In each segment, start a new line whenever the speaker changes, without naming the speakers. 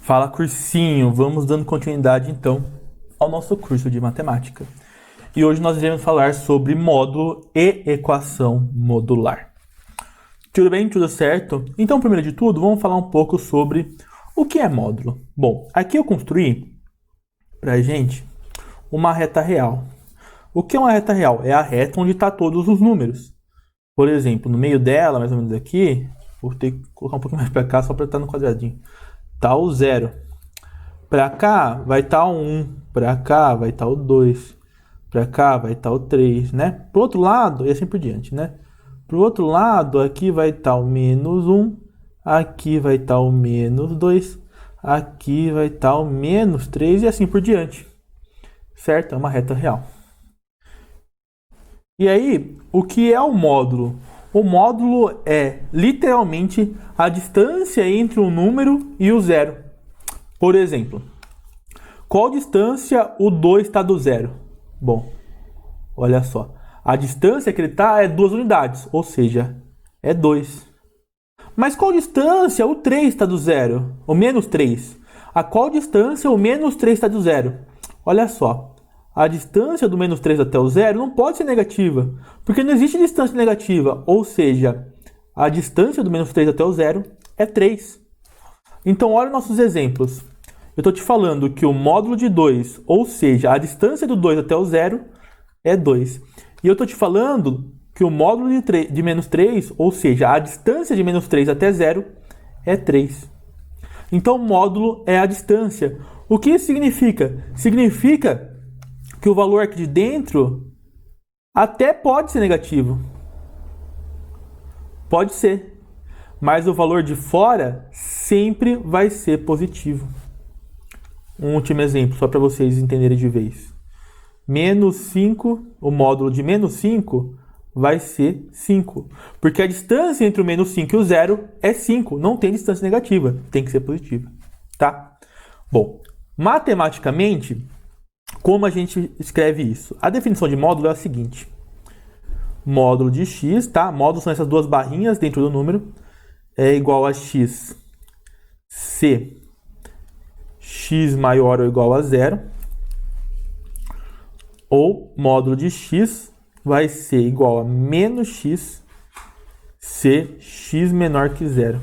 Fala, cursinho! Vamos dando continuidade então ao nosso curso de matemática. E hoje nós iremos falar sobre módulo e equação modular. Tudo bem? Tudo certo? Então, primeiro de tudo, vamos falar um pouco sobre o que é módulo. Bom, aqui eu construí pra gente uma reta real. O que é uma reta real? É a reta onde está todos os números. Por exemplo, no meio dela, mais ou menos aqui, vou ter que colocar um pouquinho mais para cá só para estar no quadradinho. Tá o 0. Para cá vai estar o 1. Para cá vai estar o 2. Para cá vai estar o 3, né? Pro outro lado, e assim por diante, né? Pro outro lado, aqui vai estar o menos 1. Aqui vai estar o menos 2. Aqui vai estar o menos 3 e assim por diante. Certo? É uma reta real. E aí, o que é o módulo? O módulo é literalmente a distância entre um número e o zero. Por exemplo, qual distância o 2 está do zero? Bom, olha só. A distância que ele está é 2 unidades, ou seja, é 2. Mas qual distância o 3 está do zero? O menos 3. A qual distância o menos 3 está do zero? Olha só. A distância do menos 3 até o zero não pode ser negativa, porque não existe distância negativa, ou seja, a distância do menos 3 até o zero é 3. Então, olha nossos exemplos. Eu estou te falando que o módulo de 2, ou seja, a distância do 2 até o zero é 2. E eu estou te falando que o módulo de menos 3, ou seja, a distância de menos 3 até zero é 3. Então, o módulo é a distância. O que isso significa? Significa que o valor aqui de dentro até pode ser negativo. Pode ser. Mas o valor de fora sempre vai ser positivo. Um último exemplo, só para vocês entenderem de vez. Menos 5, o módulo de menos 5 vai ser 5. Porque a distância entre o menos 5 e o zero é 5. Não tem distância negativa, tem que ser positiva. Tá? Bom, matematicamente, como a gente escreve isso? A definição de módulo é a seguinte. Módulo de x, tá? Módulo são essas duas barrinhas dentro do número. É igual a x se x maior ou igual a zero. Ou módulo de x vai ser igual a menos x se x menor que zero.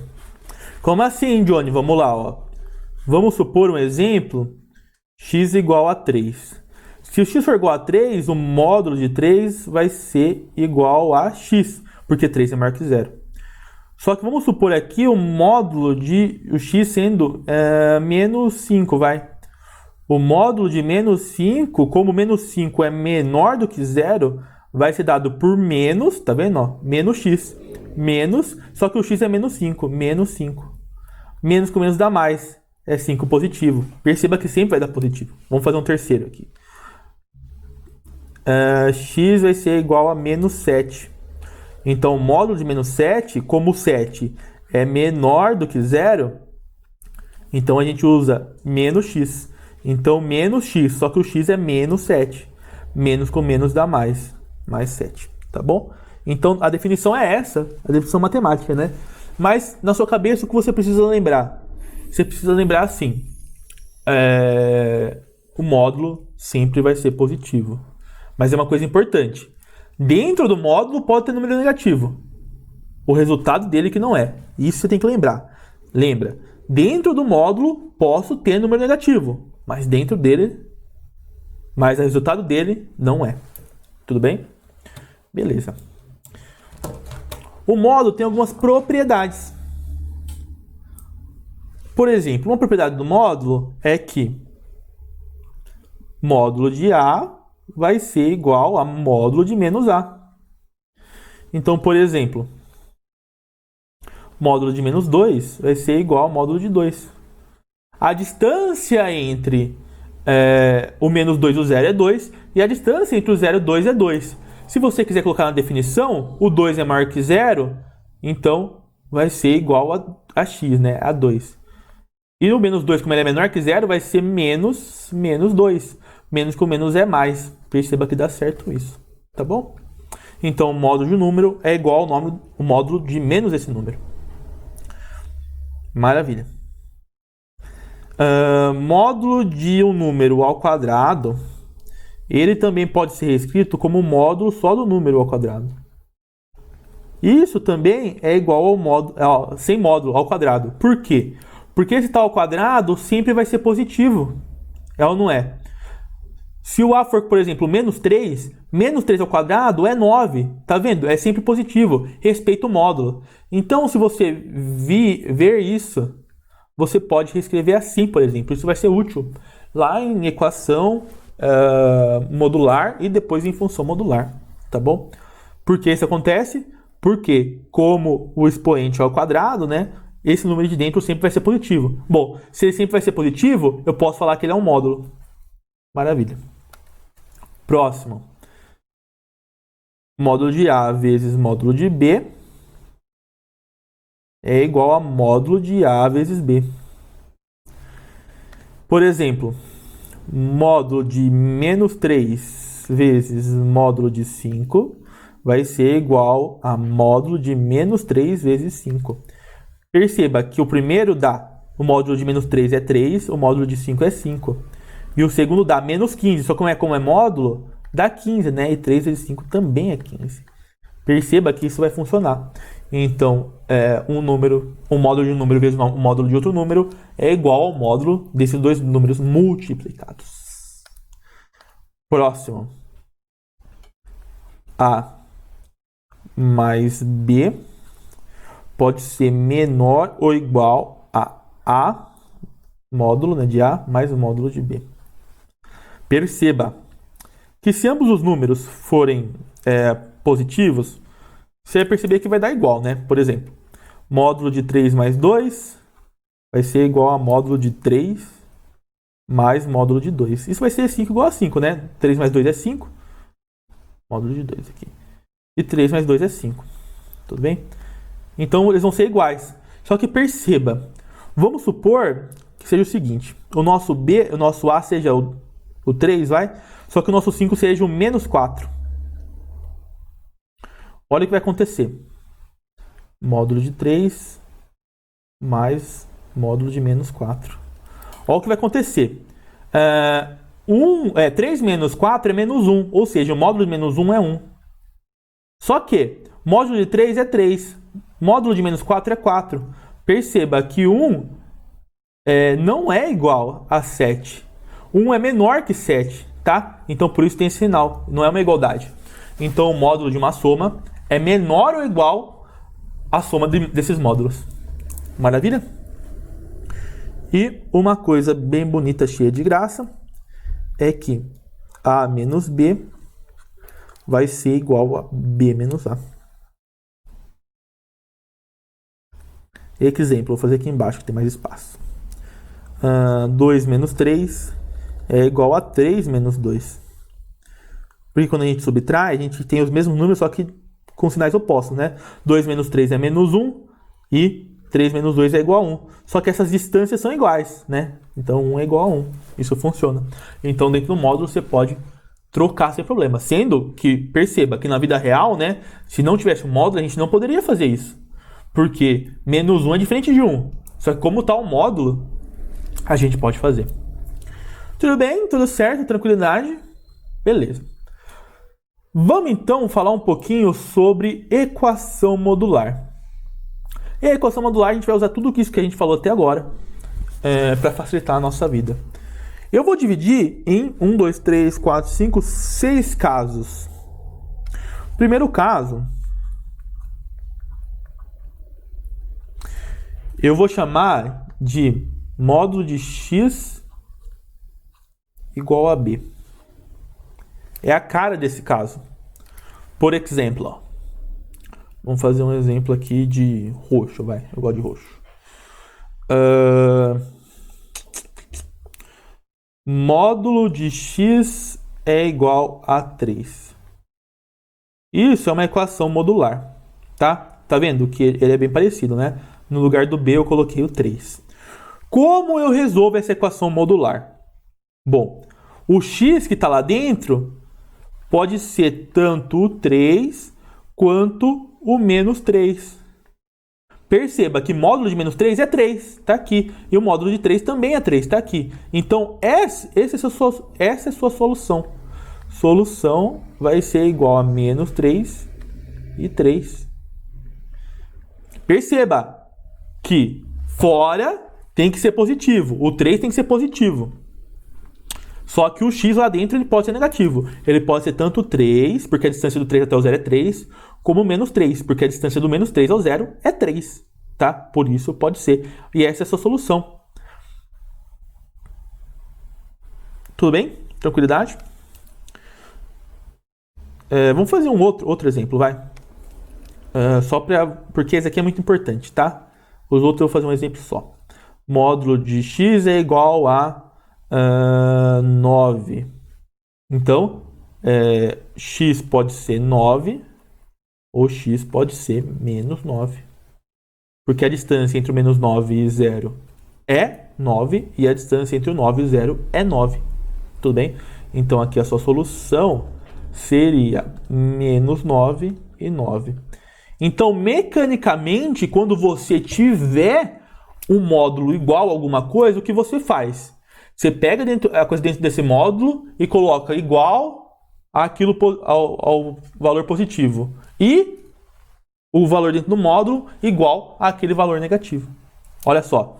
Como assim, Johnny? Vamos lá, ó. Vamos supor um exemplo. X igual a 3. Se o x for igual a 3, o módulo de 3 vai ser igual a x, porque 3 é maior que 0. Só que vamos supor aqui o módulo de o x sendo menos 5, vai. O módulo de menos 5, como menos 5 é menor do que 0, vai ser dado por menos, tá vendo? Ó, menos x. Menos, só que o x é menos 5, menos 5. Menos com menos dá mais. É 5 positivo. Perceba que sempre vai dar positivo. Vamos fazer um terceiro aqui. X vai ser igual a menos 7. Então, o módulo de menos 7, como o 7 é menor do que 0, então a gente usa menos x. Então, menos x, só que o x é menos 7. Menos com menos dá mais. Mais 7, tá bom? Então, a definição é essa, a definição matemática, né? Mas, na sua cabeça, o que você precisa lembrar? Você precisa lembrar assim, o módulo sempre vai ser positivo. Mas é uma coisa importante. Dentro do módulo pode ter número negativo. O resultado dele que não é. Isso você tem que lembrar. Lembra, dentro do módulo posso ter número negativo. Mas dentro dele, mas o resultado dele não é. Tudo bem? Beleza. O módulo tem algumas propriedades. Por exemplo, uma propriedade do módulo é que módulo de A vai ser igual a módulo de menos A. Então, por exemplo, módulo de menos 2 vai ser igual ao módulo de 2. A distância entre o menos 2 e o 0 é 2, e a distância entre o 0 e o 2 é 2. Se você quiser colocar na definição, o 2 é maior que 0, então vai ser igual a x, né? A 2. E o menos 2, como ele é menor que 0, vai ser menos 2. Menos com menos é mais. Perceba que dá certo isso. Tá bom? Então, o módulo de número é igual ao módulo de menos esse número. Maravilha. Módulo de um número ao quadrado, ele também pode ser reescrito como módulo só do número ao quadrado. Isso também é igual ao módulo, sem módulo ao quadrado. Por quê? Porque esse tal ao quadrado sempre vai ser positivo. É ou não é? Se o A for, por exemplo, menos 3 ao quadrado é 9. Tá vendo? É sempre positivo. Respeita o módulo. Então, se você ver isso, você pode reescrever assim, por exemplo. Isso vai ser útil lá em equação modular e depois em função modular. Tá bom? Por que isso acontece? Porque, como o expoente é ao quadrado, né? Esse número de dentro sempre vai ser positivo. Bom, se ele sempre vai ser positivo, eu posso falar que ele é um módulo. Maravilha. Próximo. Módulo de A vezes módulo de B é igual a módulo de A vezes B. Por exemplo, módulo de menos 3 vezes módulo de 5 vai ser igual a módulo de menos 3 vezes 5. Perceba que o primeiro dá, o módulo de menos 3 é 3, o módulo de 5 é 5. E o segundo dá menos 15, só como é módulo, dá 15, né? E 3 vezes 5 também é 15. Perceba que isso vai funcionar. Então, um módulo de um número vezes um módulo de outro número é igual ao módulo desses dois números multiplicados. Próximo. A mais B pode ser menor ou igual a A, módulo, né, de A, mais o módulo de B. Perceba que se ambos os números forem positivos, você vai perceber que vai dar igual, né? Por exemplo, módulo de 3 mais 2 vai ser igual a módulo de 3 mais módulo de 2. Isso vai ser 5 igual a 5, né? 3 mais 2 é 5. Módulo de 2 aqui. E 3 mais 2 é 5. Tudo bem? Então, eles vão ser iguais. Só que perceba, vamos supor que seja o seguinte. O nosso A seja o 3, vai? Só que o nosso 5 seja o menos 4. Olha o que vai acontecer. Módulo de 3 mais módulo de menos 4. Olha o que vai acontecer. 3 menos 4 é menos 1. Ou seja, o módulo de menos 1 é 1. Só que módulo de 3 é 3. Módulo de menos 4 é 4. Perceba que 1 não é igual a 7. 1 é menor que 7, tá? Então, por isso tem esse sinal. Não é uma igualdade. Então, o módulo de uma soma é menor ou igual à soma desses módulos. Maravilha? E uma coisa bem bonita, cheia de graça, é que A menos B vai ser igual a B menos A. Exemplo, vou fazer aqui embaixo que tem mais espaço. 2 menos 3 é igual a 3 menos 2. Porque quando a gente subtrai, a gente tem os mesmos números, só que com sinais opostos, né? 2 menos 3 é menos 1 e 3 menos 2 é igual a 1. Só que essas distâncias são iguais, né? Então 1 é igual a 1. Isso funciona. Então dentro do módulo você pode trocar sem problema. Sendo que, perceba que na vida real, né? Se não tivesse um módulo, a gente não poderia fazer isso. Porque menos 1 é diferente de 1. Só que como está o módulo, a gente pode fazer. Tudo bem? Tudo certo? Tranquilidade? Beleza. Vamos então falar um pouquinho sobre equação modular. E a equação modular a gente vai usar tudo isso que a gente falou até agora para facilitar a nossa vida. Eu vou dividir em 1, 2, 3, 4, 5, 6 casos. Primeiro caso, eu vou chamar de módulo de x igual a b. É a cara desse caso. Por exemplo, ó. Vamos fazer um exemplo aqui de roxo, vai. Eu gosto de roxo. Módulo de x é igual a 3. Isso é uma equação modular, tá? Tá vendo que ele é bem parecido, né? No lugar do b eu coloquei o 3. Como eu resolvo essa equação modular? Bom, o x que está lá dentro pode ser tanto o 3 quanto o menos 3. Perceba que módulo de menos 3 é 3, tá aqui. E o módulo de 3 também é 3, tá aqui. Então, essa é a sua solução. Solução vai ser igual a menos 3 e 3. Perceba que fora tem que ser positivo. O 3 tem que ser positivo. Só que o x lá dentro ele pode ser negativo. Ele pode ser tanto 3, porque a distância do 3 até o 0 é 3, como menos 3, porque a distância do menos 3 ao 0 é 3. Tá? Por isso pode ser. E essa é a sua solução. Tudo bem? Tranquilidade? Vamos fazer um outro exemplo, vai. Porque esse aqui é muito importante, tá? Os outros eu vou fazer um exemplo só. Módulo de x é igual a 9. Então, x pode ser 9 ou x pode ser menos 9. Porque a distância entre o menos 9 e 0 é 9 e a distância entre o 9 e o 0 é 9. Tudo bem? Então, aqui a sua solução seria menos 9 e 9. Então, mecanicamente, quando você tiver um módulo igual a alguma coisa, o que você faz? Você pega a coisa dentro desse módulo e coloca igual àquilo, ao valor positivo. E o valor dentro do módulo igual àquele valor negativo. Olha só.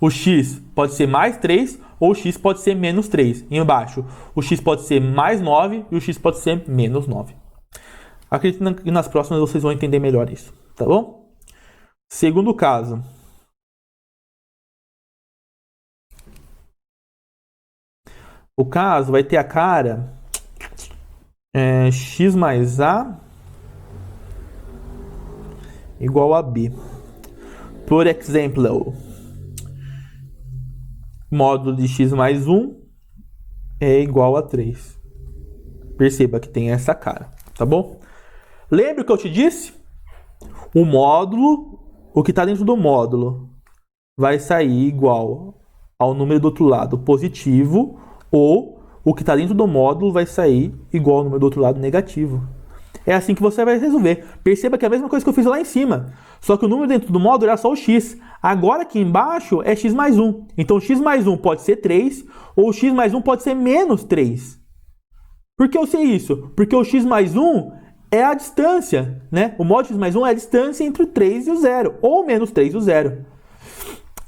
O x pode ser mais 3 ou o x pode ser menos 3. E embaixo, o x pode ser mais 9 e o x pode ser menos 9. Acredito que nas próximas vocês vão entender melhor isso, tá bom? Segundo caso. O caso vai ter a cara x mais a igual a b. Por exemplo, módulo de x mais 1 é igual a 3. Perceba que tem essa cara, tá bom? Lembra o que eu te disse? O módulo, o que está dentro do módulo, vai sair igual ao número do outro lado positivo, ou o que está dentro do módulo vai sair igual ao número do outro lado negativo. É assim que você vai resolver. Perceba que é a mesma coisa que eu fiz lá em cima. Só que o número dentro do módulo era só o x. Agora aqui embaixo é x mais 1. Então x mais 1 pode ser 3, ou x mais 1 pode ser menos 3. Por que eu sei isso? Porque o x mais 1 é a distância, né? O módulo x mais 1 é a distância entre o 3 e o 0, ou menos 3 e o 0.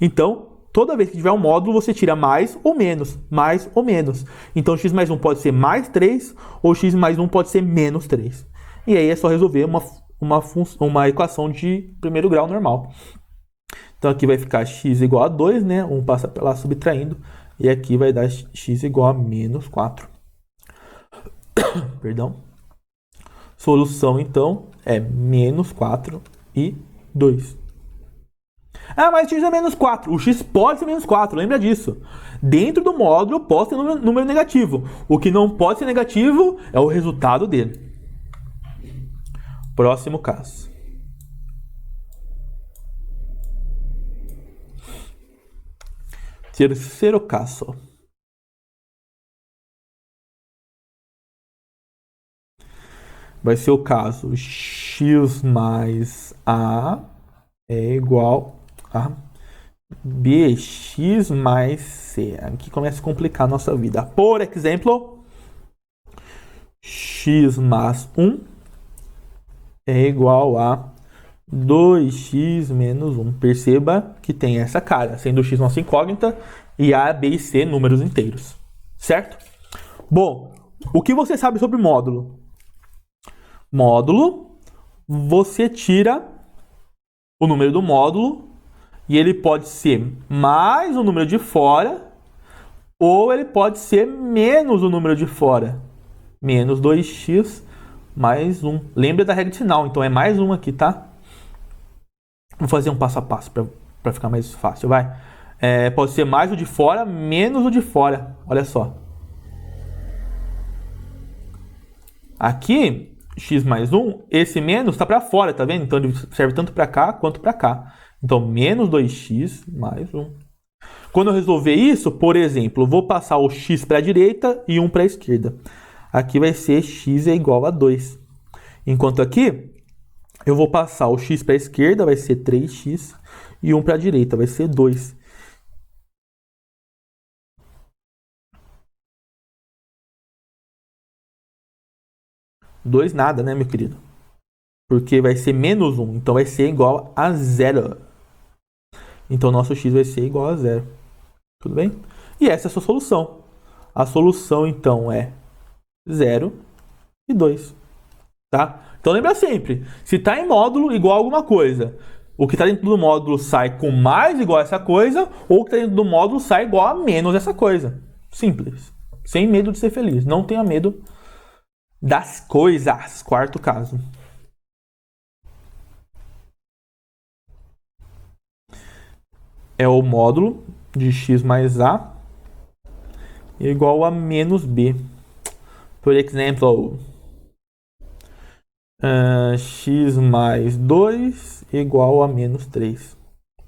Então, toda vez que tiver um módulo, você tira mais ou menos, mais ou menos. Então, x mais 1 pode ser mais 3, ou x mais 1 pode ser menos 3. E aí é só resolver uma equação de primeiro grau normal. Então, aqui vai ficar x igual a 2, né? 1 passa lá subtraindo, e aqui vai dar x igual a menos 4. Perdão. Solução, então, é menos 4 e 2. Ah, mas x é menos 4. O x pode ser menos 4, lembra disso. Dentro do módulo pode ter número negativo. O que não pode ser negativo é o resultado dele. Próximo caso. Terceiro caso. Vai ser o caso x mais a é igual a bx mais c. Aqui começa a complicar a nossa vida. Por exemplo, x mais 1 é igual a 2x menos 1. Perceba que tem essa cara, sendo x nossa incógnita e a, b e c números inteiros. Certo? Bom, o que você sabe sobre módulo? Módulo, você tira o número do módulo e ele pode ser mais o número de fora ou ele pode ser menos o número de fora. Menos 2x mais 1. Lembra da regra de sinal, então é mais 1 aqui, tá? Vou fazer um passo a passo para ficar mais fácil, vai. Pode ser mais o de fora, menos o de fora. Olha só. Aqui, x mais 1, esse menos está para fora, tá vendo? Então ele serve tanto para cá quanto para cá. Então, menos 2x mais 1. Quando eu resolver isso, por exemplo, eu vou passar o x para a direita e 1 para a esquerda. Aqui vai ser x é igual a 2. Enquanto aqui, eu vou passar o x para a esquerda, vai ser 3x, e 1 para a direita, vai ser 2. Dois nada, né, meu querido? Porque vai ser menos 1, então vai ser igual a 0. Então, nosso x vai ser igual a 0. Tudo bem? E essa é a sua solução. A solução, então, é 0 e 2. Tá? Então, lembra sempre, se está em módulo igual a alguma coisa, o que está dentro do módulo sai com mais igual a essa coisa, ou o que está dentro do módulo sai igual a menos essa coisa. Simples. Sem medo de ser feliz. Não tenha medo das coisas. Quarto caso. É o módulo de x mais a igual a menos b. Por exemplo, x mais 2 igual a menos 3.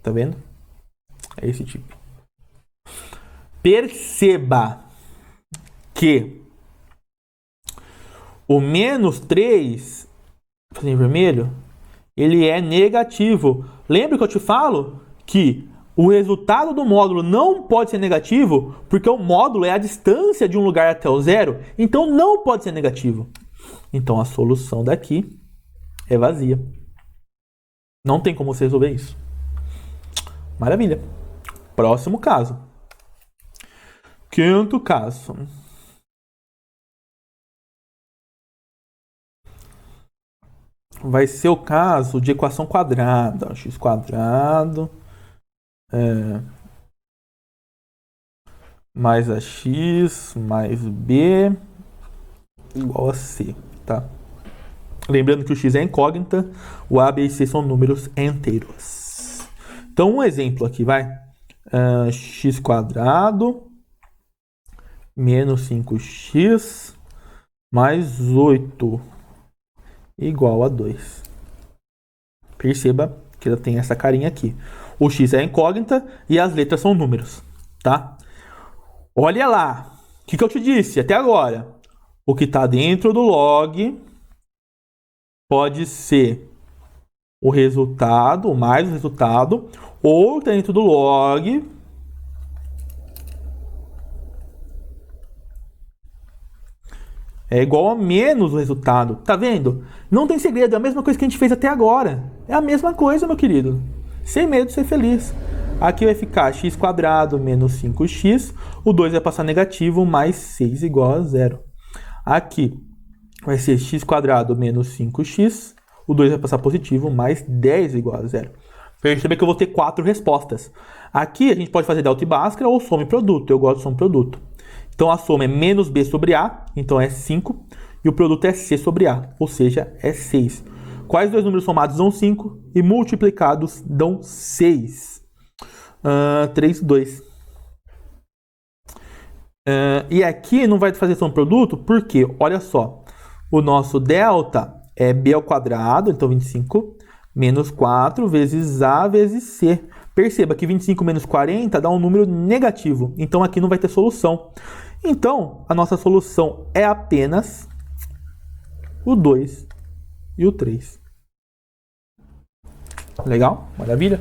Tá vendo? É esse tipo. Perceba que o menos 3, em vermelho, ele é negativo. Lembra que eu te falo que o resultado do módulo não pode ser negativo porque o módulo é a distância de um lugar até o zero, então não pode ser negativo. Então a solução daqui é vazia. Não tem como você resolver isso. Maravilha. Próximo caso. Quinto caso. Vai ser o caso de equação quadrada. X quadrado mais ax mais b igual a c, tá? Lembrando que o x é incógnita, o a, b e c são números inteiros. Então, um exemplo aqui, vai. X quadrado menos 5x mais 8 igual a 2. Perceba que ela tem essa carinha aqui. O x é incógnita e as letras são números, tá? Olha lá. O que eu te disse até agora? O que está dentro do log pode ser o resultado, mais o resultado, ou está dentro do log é igual a menos o resultado. Tá vendo? Não tem segredo, é a mesma coisa que a gente fez até agora. É a mesma coisa, meu querido. Sem medo de ser feliz. Aqui vai ficar x quadrado menos 5x. O 2 vai passar negativo, mais 6 igual a 0. Aqui vai ser x quadrado menos 5x. O 2 vai passar positivo, mais 10 igual a 0. Perceba que eu vou ter 4 respostas. Aqui a gente pode fazer delta e bhaskara ou soma e produto. Eu gosto de soma e produto. Então a soma é menos b sobre a, então é 5. E o produto é c sobre a, ou seja, é 6. Quais dois números somados dão 5 e multiplicados dão 6? 3 e 2. E aqui não vai fazer soma e produto, porque, olha só, o nosso delta é b ao quadrado, então 25, menos 4 vezes a vezes c. Perceba que 25 menos 40 dá um número negativo, então aqui não vai ter solução. Então, a nossa solução é apenas o 2 e o 3. Legal? Maravilha?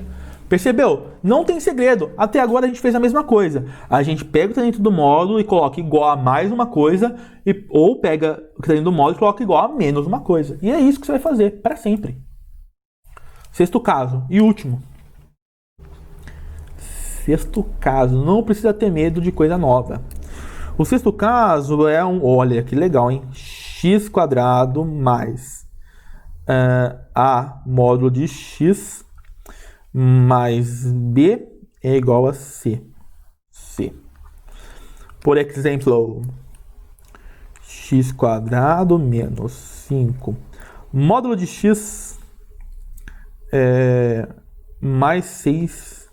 Percebeu? Não tem segredo. Até agora a gente fez a mesma coisa. A gente pega o que está dentro do módulo e coloca igual a mais uma coisa, ou pega o que está dentro do módulo e coloca igual a menos uma coisa. E é isso que você vai fazer para sempre. Sexto caso e último. Sexto caso. Não precisa ter medo de coisa nova. O sexto caso é olha que legal, hein? X quadrado mais a módulo de x mais b é igual a c. Por exemplo, x quadrado menos 5 módulo de x mais 6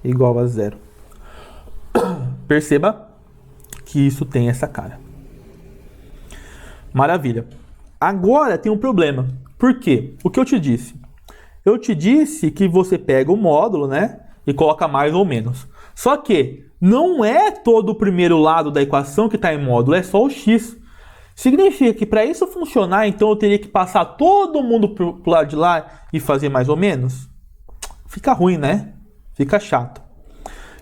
igual a 0. Perceba que isso tem essa cara. Maravilha. Agora tem um problema. Por quê? O que eu te disse? Eu te disse que você pega o módulo, né? E coloca mais ou menos. Só que não é todo o primeiro lado da equação que está em módulo, é só o x. Significa que para isso funcionar, então eu teria que passar todo mundo pro lado de lá e fazer mais ou menos? Fica ruim, né? Fica chato.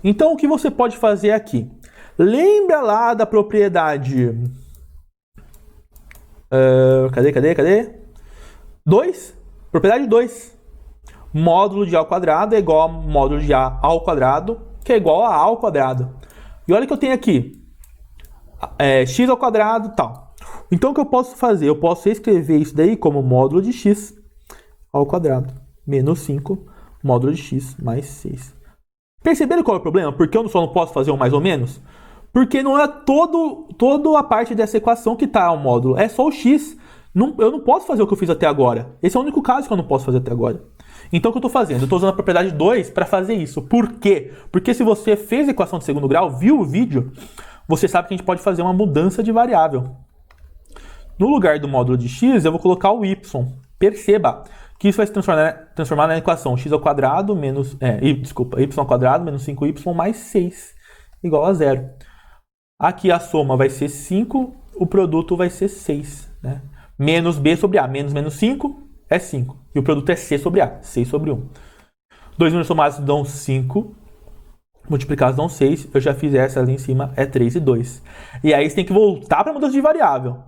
Então o que você pode fazer aqui? Lembra lá da propriedade... Cadê? 2. Propriedade 2. Módulo de A ao quadrado é igual a módulo de A ao quadrado, que é igual a ao quadrado. E olha que eu tenho aqui. X ao quadrado e tal. Então o que eu posso fazer? Eu posso escrever isso daí como módulo de x ao quadrado menos 5 módulo de x mais 6. Perceberam qual é o problema? Porque eu só não posso fazer um mais ou menos? Porque não é toda a parte dessa equação que está o módulo. É só o x. Eu não posso fazer o que eu fiz até agora. Esse é o único caso que eu não posso fazer até agora. Então o que eu estou fazendo? Eu estou usando a propriedade 2 para fazer isso. Por quê? Porque se você fez a equação de segundo grau, viu o vídeo, você sabe que a gente pode fazer uma mudança de variável. No lugar do módulo de x, eu vou colocar o y. Perceba que isso vai se transformar na equação x ao quadrado menos... y ao quadrado menos 5y mais 6 igual a 0. Aqui a soma vai ser 5, o produto vai ser 6. Né? Menos b sobre a. Menos 5 é 5. E o produto é c sobre a. 6 sobre 1. 2 números somados dão 5. Multiplicados dão 6. Eu já fiz essa ali em cima. É 3 e 2. E aí você tem que voltar para a mudança de variável.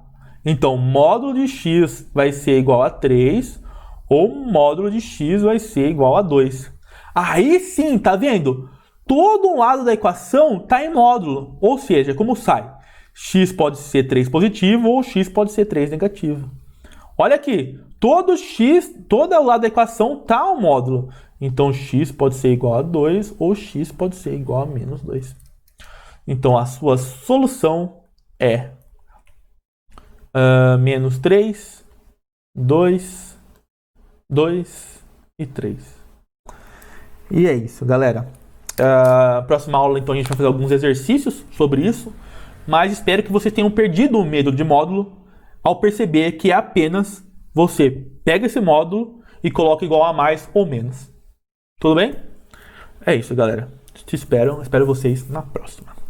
Então, módulo de x vai ser igual a 3. Ou módulo de x vai ser igual a 2. Aí sim, tá vendo? Todo um lado da equação está em módulo. Ou seja, como sai? X pode ser 3 positivo ou x pode ser 3 negativo. Olha aqui. Todo o lado da equação está ao módulo. Então, x pode ser igual a 2 ou x pode ser igual a menos 2. Então, a sua solução é menos 3, 2, 2 e 3. E é isso, galera. Próxima aula, então, a gente vai fazer alguns exercícios sobre isso. Mas espero que vocês tenham perdido o medo de módulo ao perceber que é apenas você pega esse módulo e coloca igual a mais ou menos. Tudo bem? É isso, galera. Espero vocês na próxima.